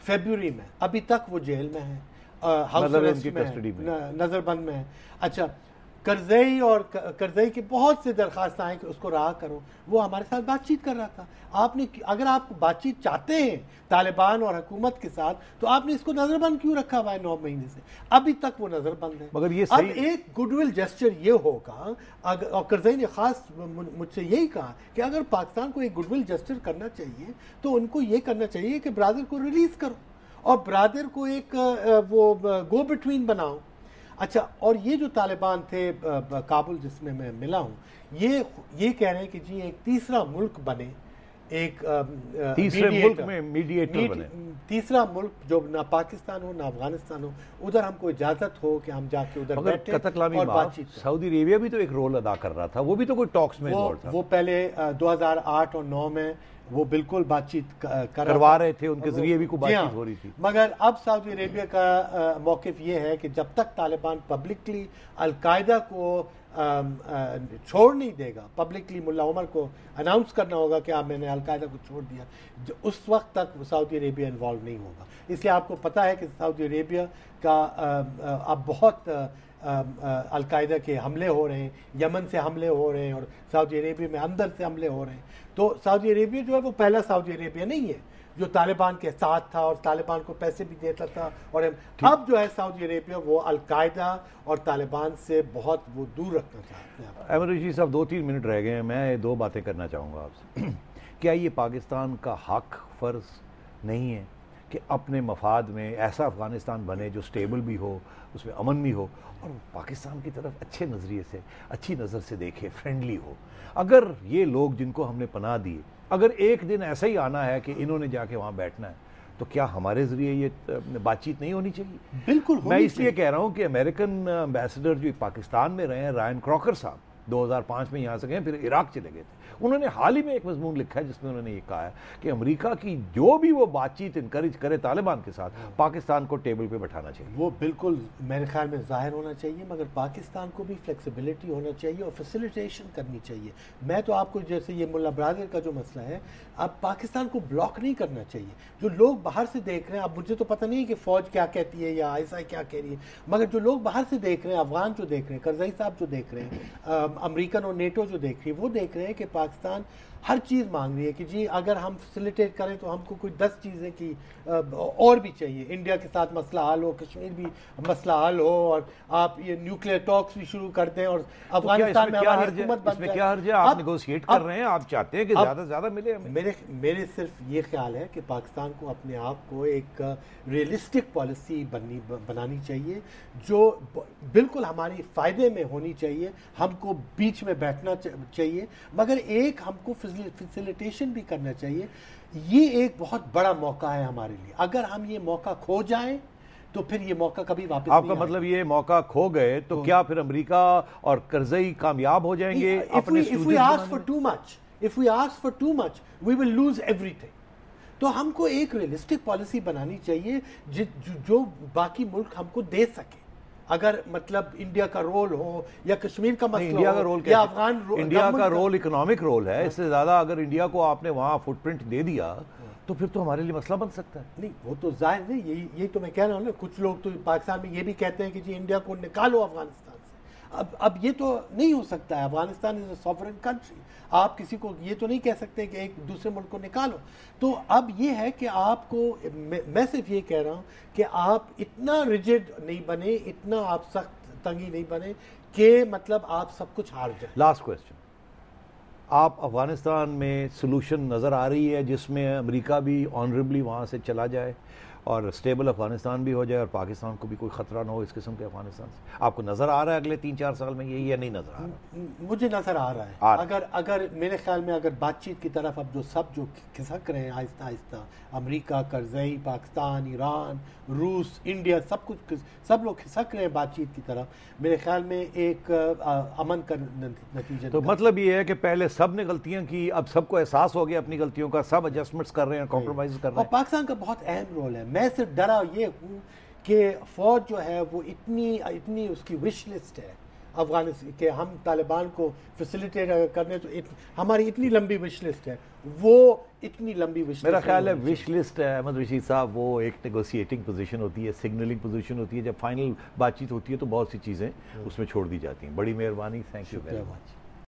February میں، ابھی تک وہ جیل میں ہے، ہاؤس اریسٹ میں، نظر بند میں ہے۔ اچھا کرزئی کی بہت سے درخواست آئیں کہ اس کو رہا کرو، وہ ہمارے ساتھ بات چیت کر رہا تھا۔ آپ نے اگر آپ بات چیت چاہتے ہیں طالبان اور حکومت کے ساتھ تو آپ نے اس کو نظر بند کیوں رکھا ہوا ہے 9 مہینے سے؟ ابھی تک وہ نظر بند ہے۔ مگر یہ اب ایک گڈ ول جسچر یہ ہوگا، اور کرزئی نے خاص مجھ سے یہی کہا کہ اگر پاکستان کو ایک گڈ ول جسچر کرنا چاہیے تو ان کو یہ کرنا چاہیے کہ برادر کو ریلیز کرو اور برادر کو ایک وہ گو بٹوین بناؤ۔ اچھا، اور یہ جو طالبان تھے کابل جس میں میں ملا ہوں، یہ کہہ رہے ہیں کہ جی ایک تیسرا ملک بنے، ایک تیسرے ملک میں میڈیٹر بنے، تیسرا ملک جو نہ پاکستان ہو نہ افغانستان ہو، ادھر ہم کو اجازت ہو کہ ہم جا کے ادھر بیٹھیں اور بات چیت۔ سعودی عربیہ بھی تو ایک رول ادا کر رہا تھا، وہ بھی تو کوئی ٹاکس میں تھا۔ وہ پہلے 2008 اور 2009 میں وہ بالکل بات چیت کروا رہے تھے، ان کے ذریعے بھی کوئی بات چیت ہو رہی تھی۔ مگر اب سعودی عربیہ کا موقف یہ ہے کہ جب تک طالبان پبلکلی القاعدہ کو چھوڑ نہیں دے گا، پبلکلی ملا عمر کو اناؤنس کرنا ہوگا کہ میں نے القاعدہ کو چھوڑ دیا، اس وقت تک سعودی عربیہ انوالو نہیں ہوگا۔ اس لیے آپ کو پتہ ہے کہ سعودی عربیہ کا اب بہت القاعدہ کے حملے ہو رہے ہیں، یمن سے حملے ہو رہے ہیں اور سعودی عربیہ میں اندر سے حملے ہو رہے ہیں۔ تو سعودی عربیہ جو ہے وہ پہلا سعودی عربیہ نہیں ہے جو طالبان کے ساتھ تھا اور طالبان کو پیسے بھی دیتا تھا، اور اب جو ہے سعودی عربیہ وہ القاعدہ اور طالبان سے بہت وہ دور رکھنا چاہتے ہیں۔ احمد رشید صاحب 2-3 منٹ رہ گئے ہیں، میں 2 باتیں کرنا چاہوں گا آپ سے۔ کیا یہ پاکستان کا حق فرض نہیں ہے کہ اپنے مفاد میں ایسا افغانستان بنے جو سٹیبل بھی ہو، اس میں امن بھی ہو، اور پاکستان کی طرف اچھے نظریے سے، اچھی نظر سے دیکھے، فرینڈلی ہو؟ اگر یہ لوگ جن کو ہم نے پناہ دی، اگر ایک دن ایسا ہی آنا ہے کہ انہوں نے جا کے وہاں بیٹھنا ہے، تو کیا ہمارے ذریعے یہ بات چیت نہیں ہونی چاہیے؟ بالکل، میں اس لیے کہہ رہا ہوں کہ امریکن امبیسڈر جو پاکستان میں رہے ہیں، رائن کراکر صاحب 2005 میں یہاں سے گئے، پھر عراق چلے گئے تھے، انہوں نے حال ہی میں ایک مضمون لکھا ہے جس میں انہوں نے یہ کہا ہے کہ امریکہ کی جو بھی وہ بات چیت انکریج کرے طالبان کے ساتھ، پاکستان کو ٹیبل پہ بٹھانا چاہیے۔ وہ بالکل میرے خیال میں ظاہر ہونا چاہیے، مگر پاکستان کو بھی فلیکسیبلٹی ہونا چاہیے اور فیسیلیٹیشن کرنی چاہیے۔ میں تو آپ کو جیسے یہ ملا برادر کا جو مسئلہ ہے، اب پاکستان کو بلاک نہیں کرنا چاہیے۔ جو لوگ باہر سے دیکھ رہے ہیں، اب مجھے تو پتہ نہیں کہ فوج کیا کہتی ہے یا ISI کیا کہہ رہی ہے، مگر جو لوگ باہر سے دیکھ رہے ہیں، افغان جو دیکھ رہے ہیں، کرزئی صاحب جو دیکھ رہے ہیں، امریکن اور نیٹو جو دیکھ رہی ہے، وہ دیکھ رہے ہیں کہ پاکستان ہر چیز مانگ رہی ہے کہ جی اگر ہم فیسیلیٹیٹ کریں تو ہم کو کوئی 10 چیزیں کی اور بھی چاہیے، انڈیا کے ساتھ مسئلہ حل ہو، کشمیر بھی مسئلہ حل ہو، اور آپ یہ نیوکلیئر ٹاکس بھی شروع کر دیں اور افغانستان میں ہماری حکومت بن جائے۔ کیا حرج ہے؟ آپ نیگوشیٹ کر رہے ہیں، آپ چاہتے ہیں کہ زیادہ سے زیادہ ملے ہمیں۔ میرے صرف یہ خیال ہے کہ پاکستان کو اپنے آپ کو ایک ریئلسٹک پالیسی بنانی چاہیے جو بالکل ہماری فائدے میں ہونی چاہیے، ہم کو بیچ میں بیٹھنا چاہیے، مگر ایک ہم کو فیسیلیٹیشن بھی کرنا چاہیے۔ یہ ایک بہت بڑا موقع ہے ہمارے لیے، اگر ہم یہ موقع کھو جائیں تو پھر یہ موقع کبھی واپس نہیں آپ کا مطلب یہ موقع کھو گئے تو کیا پھر امریکہ اور کرزئی کامیاب ہو جائیں گے اپنے If we ask for too much, we will lose everything. تو ہم کو ایک ریئلسٹک پالیسی بنانی چاہیے جو باقی ملک ہم کو دے سکے۔ اگر مطلب انڈیا کا رول ہو یا کشمیر کا مسئلہ ہو یا افغان رول، انڈیا کا رول اکنامک رول ہے، اس سے زیادہ اگر انڈیا کو آپ نے وہاں فٹ پرنٹ دے دیا تو پھر تو ہمارے لیے مسئلہ بن سکتا ہے۔ نہیں، وہ تو ظاہر نہیں، یہی تو میں کہہ رہا ہوں نا، کچھ لوگ تو پاکستان میں یہ بھی کہتے ہیں کہ جی انڈیا کو نکالو افغانستان سے۔ اب یہ تو نہیں ہو سکتا ہے، افغانستان از اے سوورن کنٹری، آپ کسی کو یہ تو نہیں کہہ سکتے کہ ایک دوسرے ملک کو نکالو۔ تو اب یہ ہے کہ آپ کو، میں صرف یہ کہہ رہا ہوں کہ آپ اتنا ریجڈ نہیں بنے، اتنا آپ سخت تنگی نہیں بنے کہ مطلب آپ سب کچھ ہار جائیں۔ لاسٹ کویسچن، آپ افغانستان میں سلوشن نظر آ رہی ہے جس میں امریکہ بھی آنریبلی وہاں سے چلا جائے اور اسٹیبل افغانستان بھی ہو جائے اور پاکستان کو بھی کوئی خطرہ نہ ہو اس قسم کے افغانستان سے؟ آپ کو نظر آ رہا ہے اگلے 3-4 سال میں یہی یا نہیں نظر آ رہا؟ مجھے نظر آ رہا ہے، اگر میرے خیال میں اگر بات چیت کی طرف اب جو کھسک رہے ہیں آہستہ آہستہ، امریکہ، کرزئی، پاکستان، ایران، روس، انڈیا، سب لوگ کھسک رہے ہیں بات چیت کی طرف، میرے خیال میں ایک امن کا نتیجہ۔ تو مطلب یہ ہے کہ پہلے سب نے غلطیاں کی، اب سب کو احساس ہو گیا اپنی غلطیوں کا، سب ایڈجسٹمنٹس کر رہے ہیں، کمپرومائز کر رہے ہیں۔ اور پاکستان کا بہت اہم رول ہے۔ میں صرف ڈرا یہ ہوں کہ فوج جو ہے وہ اتنی اس کی وش لسٹ ہے افغانستان کہ ہم طالبان کو فیسیلیٹیٹ اگر کرنے تو ہماری اتنی لمبی وش لسٹ ہے، وہ اتنی لمبی وش لسٹ میرا خیال ہے وش لسٹ ہے احمد رشید صاحب، وہ ایک نیگوسیٹنگ پوزیشن ہوتی ہے، سگنلنگ پوزیشن ہوتی ہے، جب فائنل بات چیت ہوتی ہے تو بہت سی چیزیں اس میں چھوڑ دی جاتی ہیں. بڑی مہربانی، تھینک یو ویری مچ.